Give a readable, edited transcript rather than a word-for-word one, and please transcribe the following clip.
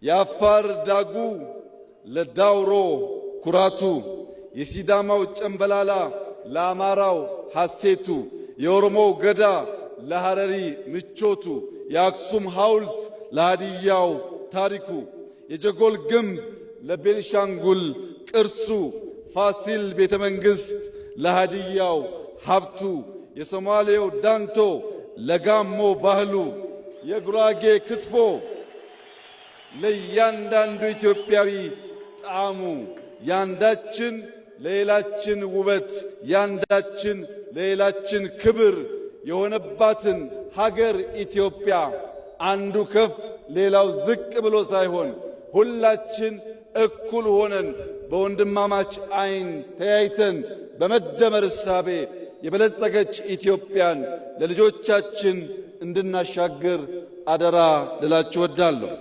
የአፋር ዳጉ ለዳውሮ ኩራቱ፣ የሲዳማው ጨምበላላ ለአማራው ሐሴቱ፣ የኦሮሞው ገዳ ለሐረሪ ምቾቱ፣ የአክሱም ሐውልት ለሃዲያው ታሪኩ፣ የጀጎል ግንብ ለቤንሻንጉል ቅርሱ፣ ፋሲል ቤተ መንግሥት ለሃዲያው ሀብቱ፣ የሶማሌው ዳንቶ ለጋሞ ባህሉ፣ የጉራጌ ክትፎ ለእያንዳንዱ ኢትዮጵያዊ ጣዕሙ፣ ያንዳችን ለሌላችን ውበት፣ ያንዳችን ለሌላችን ክብር የሆነባትን ሀገር ኢትዮጵያ አንዱ ከፍ ሌላው ዝቅ ብሎ ሳይሆን ሁላችን እኩል ሆነን በወንድማማች ዓይን ተያይተን በመደመር እሳቤ የበለጸገች ኢትዮጵያን ለልጆቻችን እንድናሻግር አደራ ልላችሁ እወዳለሁ።